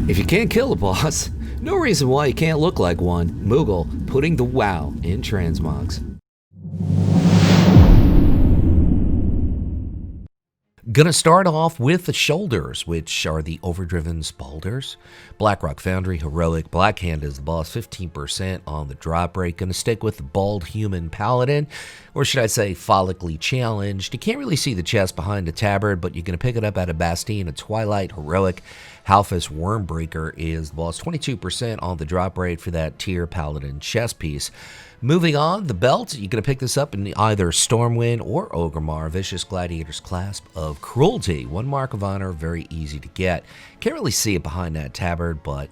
If you can't kill a boss, no reason why you can't look like one. Moogle putting the wow in transmogs. Gonna start off with the shoulders, which are the overdriven spalders. Blackrock Foundry, heroic. Blackhand is the boss, 15% on the drop rate. Gonna stick with the bald human paladin, or should I say follically challenged. You can't really see the chest behind the tabard, but you're gonna pick it up at a Bastine, a Twilight, heroic. Halfus Wormbreaker is the boss, 22% on the drop rate for that tier paladin chest piece. Moving on, the belt, you're going to pick this up in either Stormwind or Ogremar, Vicious Gladiator's Clasp of Cruelty. 1 mark of honor, very easy to get. Can't really see it behind that tabard, but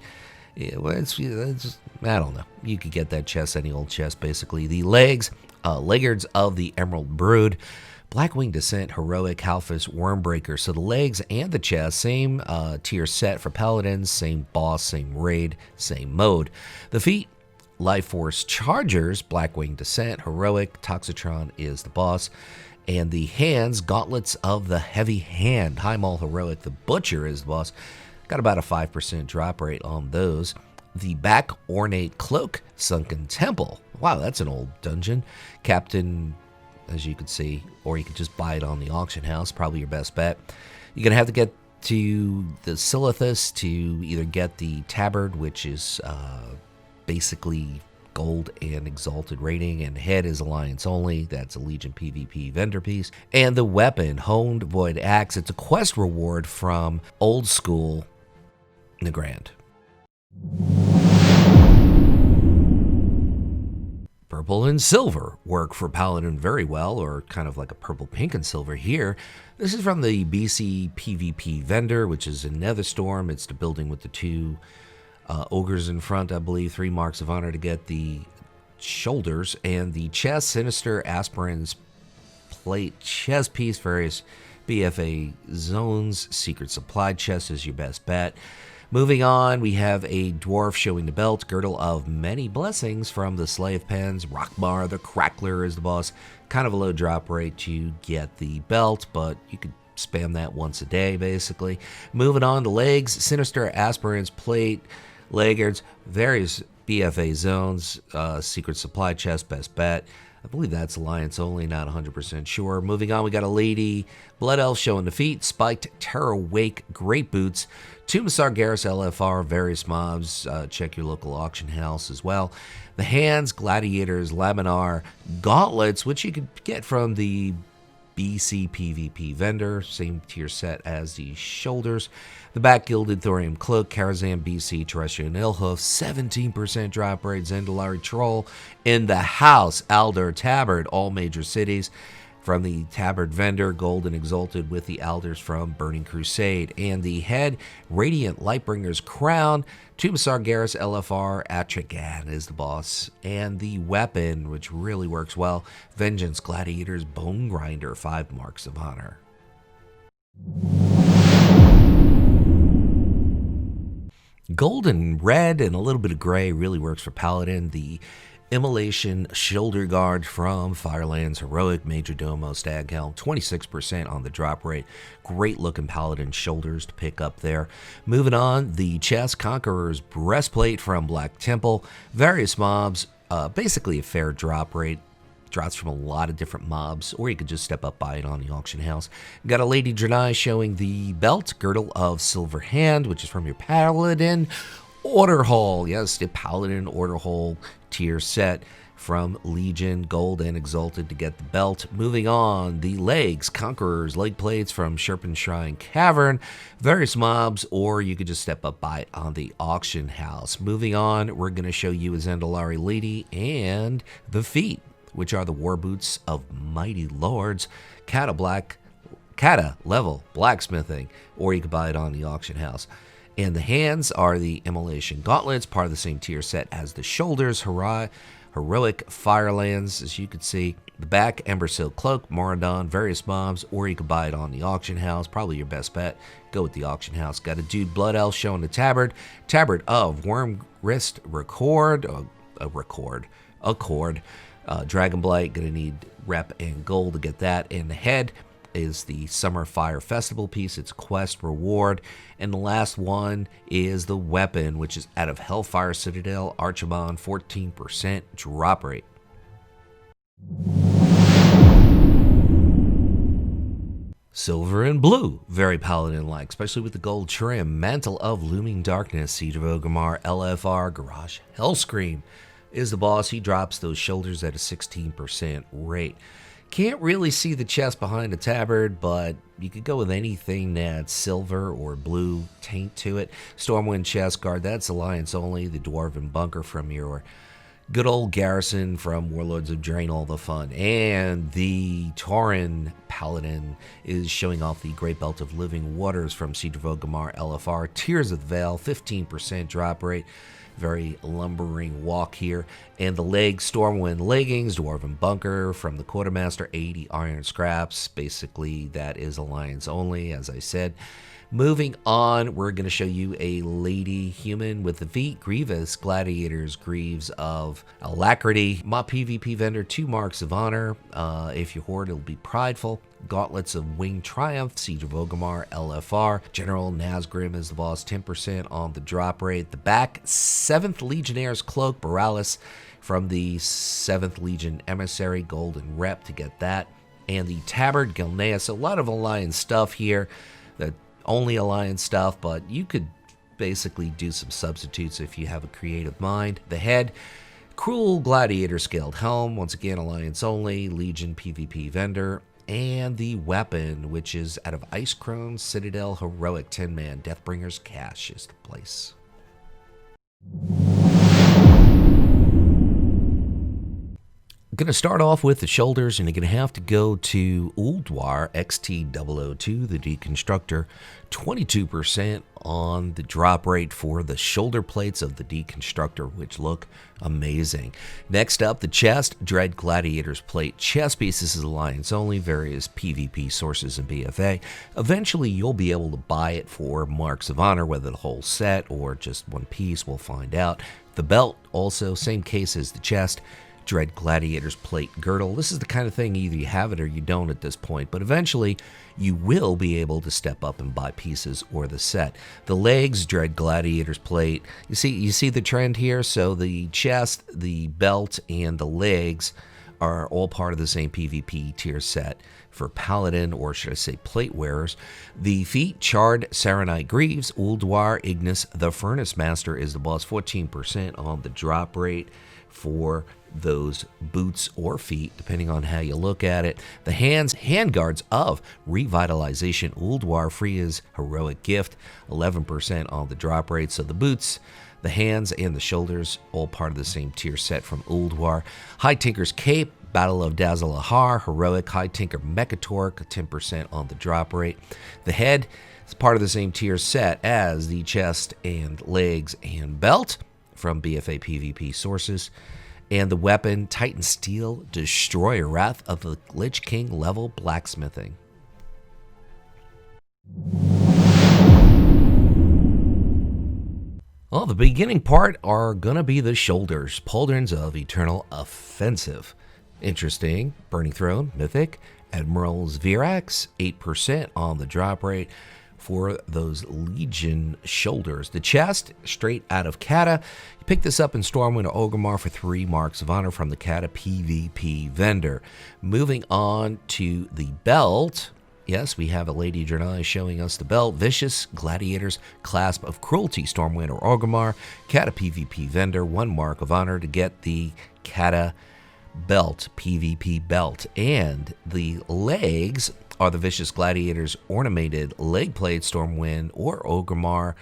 it's I don't know. You could get that chest, any old chest, basically. The legs, Laggards of the Emerald Brood. Blackwing Descent, heroic, Halfus Wormbreaker. So the legs and the chest, same tier set for paladins, same boss, same raid, same mode. The feet, Life Force Chargers, Blackwing Descent, heroic, Toxitron is the boss. And the hands, Gauntlets of the Heavy Hand, High Maul heroic, the Butcher is the boss. Got about a 5% drop rate on those. The back, Ornate Cloak, Sunken Temple. Wow, that's an old dungeon. Captain, as you can see, or you could just buy it on the auction house, probably your best bet. You're going to have to get to the Silithus to either get the tabard, which is basically gold and exalted rating, and head is alliance only. That's a Legion PvP vendor piece. And the weapon, Honed Void Axe, it's a quest reward from Old School Nagrand. Purple and silver work for Paladin very well, or kind of like a purple, pink, and silver here. This is from the BC PvP vendor, which is in Netherstorm. It's the building with the 2 ogres in front, I believe. 3 marks of honor to get the shoulders. And the chest, Sinister Aspirant's Plate chest piece, various BFA zones. Secret Supply chest is your best bet. Moving on, we have a dwarf showing the belt, Girdle of Many Blessings from the Slave Pens. Rockmar the Crackler is the boss. Kind of a low drop rate to get the belt, but you could spam that once a day, basically. Moving on to legs, Sinister Aspirant's Plate, Laggards, various BFA zones, Secret Supply chest, best bet. I believe that's alliance only, not 100% sure. Moving on, we got a lady, Blood Elf showing the feet, Spiked Terror Wake, Great Boots, Tomb of Sargeras LFR, various mobs, check your local auction house as well. The hands, Gladiators, Laminar, Gauntlets, which you could get from the BC PvP vendor, same tier set as the shoulders. The back, Gilded Thorium Cloak, Karazhan BC, Terrestrial Nilhoof, 17% drop rate, Zandalari Troll in the house, Aldor Tabard, all major cities. From the Tabard vendor, Gold and Exalted with the Alders from Burning Crusade. And the head, Radiant Lightbringer's Crown, Tomb of Sargeras LFR, Atragan is the boss. And the weapon, which really works well, Vengeance Gladiator's Bone Grinder, 5 marks of honor. Golden red and a little bit of gray really works for Paladin. The Immolation Shoulder Guard from Firelands, heroic, Major Domo, Staghelm, 26% on the drop rate. Great looking Paladin shoulders to pick up there. Moving on, the chest, Conquerors Breastplate from Black Temple. Various mobs, basically a fair drop rate. Drops from a lot of different mobs, or you could just step up, buy it on the auction house. Got a Lady Draenei showing the belt, Girdle of Silver Hand, which is from your Paladin Order Hall. Yes, the Paladin Order Hall tier set from Legion, Gold and Exalted to get the belt. Moving on, the legs, Conquerors, leg plates from Sherpen Shrine Cavern, various mobs, or you could just step up, buy it on the auction house. Moving on, we're going to show you a Zandalari Lady and the feet, which are the war boots of mighty lords, Cata level blacksmithing, or you could buy it on the auction house. And the hands are the Immolation Gauntlets, part of the same tier set as the shoulders, heroic Firelands, as you can see. The back, Embersil Cloak, Moradon, various mobs, or you could buy it on the auction house. Probably your best bet. Go with the auction house. Got a dude Blood Elf showing the tabard of Worm Wrist Accord. Dragonblight, gonna need rep and gold to get that. And the head, is the Summer Fire Festival piece. It's quest reward. And the last one is the weapon, which is out of Hellfire Citadel, Archibald, 14% drop rate. Silver and blue, very Paladin-like, especially with the gold trim. Mantle of Looming Darkness, Siege of Orgrimmar, LFR, Garage Hellscream is the boss. He drops those shoulders at a 16% rate. Can't really see the chest behind the tabard, but you could go with anything that's silver or blue taint to it. Stormwind chest guard, that's Alliance only. The Dwarven Bunker from your good old garrison from Warlords of Draenor, all the fun. And the Tauren Paladin is showing off the Great Belt of Living Waters from Siege of Orgrimmar, LFR. Tears of the Veil, 15% drop rate. Very lumbering walk here. And the legs, Stormwind leggings, Dwarven Bunker from the Quartermaster, 80 iron scraps. Basically, that is Alliance only, as I said. Moving on, we're going to show you a lady human with the feet, Grievous, Gladiators, Greaves of Alacrity. My PvP vendor, 2 marks of honor. If you hoard, it'll be prideful. Gauntlets of Winged Triumph, Siege of Orgrimmar, LFR. General Nazgrim is the boss, 10% on the drop rate. The back, 7th Legionnaire's Cloak, Borealis from the 7th Legion Emissary, Golden Rep to get that. And the Tabard, Gilneas, a lot of Alliance stuff here. The only Alliance stuff, but you could basically do some substitutes if you have a creative mind. The head, Cruel Gladiator Scaled Helm, once again Alliance only, Legion PvP vendor. And the weapon, which is out of Icecrone Citadel Heroic 10-man Deathbringer's Cache is the place. I'm going to start off with the shoulders, and you're going to have to go to Ulduar XT002, the Deconstructor, 22% on the drop rate for the shoulder plates of the Deconstructor, which look amazing. Next up, the chest, Dread Gladiator's Plate chest piece. This is Alliance only, various PvP sources and BFA. Eventually, you'll be able to buy it for marks of honor, whether the whole set or just one piece, we'll find out. The belt, also, same case as the chest. Dread Gladiator's Plate girdle. This is the kind of thing either you have it or you don't at this point, but eventually you will be able to step up and buy pieces or the set. The legs, Dread Gladiator's Plate. You see the trend here? So the chest, the belt, and the legs are all part of the same PvP tier set for Paladin, or should I say plate wearers. The feet, Charred Saronite Greaves, Ulduar Ignis, the Furnace Master is the boss, 14% on the drop rate for those boots or feet, depending on how you look at it. The hands, Handguards of Revitalization, Ulduar Freya's Heroic Gift, 11% on the drop rate. So the boots, the hands, and the shoulders, all part of the same tier set from Ulduar. High Tinker's Cape, Battle of Dazalahar, Heroic High Tinker Mechatork, 10% on the drop rate. The head is part of the same tier set as the chest and legs and belt from BFA PvP sources. And the weapon, Titan Steel Destroyer, Wrath of the Lich King level blacksmithing. Well, the beginning part are going to be the shoulders. Pauldrons of Eternal Offensive. Interesting. Burning Throne, Mythic. Admiral's Virax, 8% on the drop rate for those Legion shoulders. The chest, straight out of Cata. You pick this up in Stormwind or Orgrimmar for 3 marks of honor from the Cata PvP vendor. Moving on to the belt. Yes, we have a Lady Draenor showing us the belt. Vicious Gladiator's Clasp of Cruelty, Stormwind or Orgrimmar. Cata PvP vendor, 1 mark of honor to get the Cata belt, PvP belt. And the legs are the Vicious Gladiator's Ornamented Leg Plate, Stormwind or Orgrimmar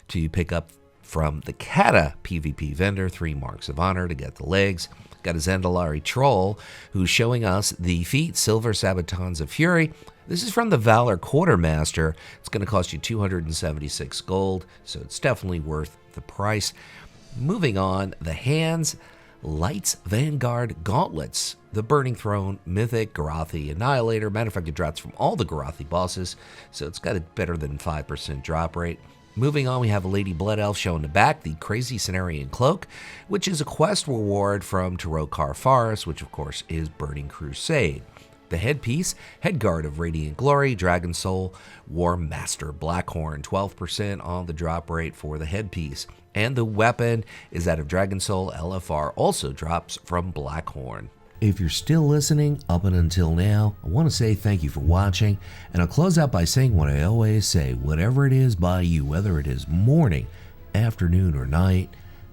to pick up from the Cata PvP vendor, 3 marks of honor to get the legs. Got a Zandalari Troll who's showing us the feet, Silver Sabatons of Fury. This is from the Valor Quartermaster. It's going to cost you 276 gold, so it's definitely worth the price. Moving on, the hands, Light's Vanguard Gauntlets, the Burning Throne, Mythic, Garathi Annihilator. Matter of fact, it drops from all the Garathi bosses, so it's got a better than 5% drop rate. Moving on, we have a Lady Blood Elf showing the back, the Crazy Cenarian Cloak, which is a quest reward from Tarokar Forest, which of course is Burning Crusade. The headpiece, Headguard of Radiant Glory, Dragon Soul, War Master Blackhorn, 12% on the drop rate for the headpiece. And the weapon is that of Dragon Soul LFR, also drops from Blackhorn. If you're still listening up and until now, I want to say thank you for watching, and I'll close out by saying what I always say: whatever it is by you, whether it is morning, afternoon, or night,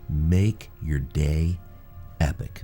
make your day epic.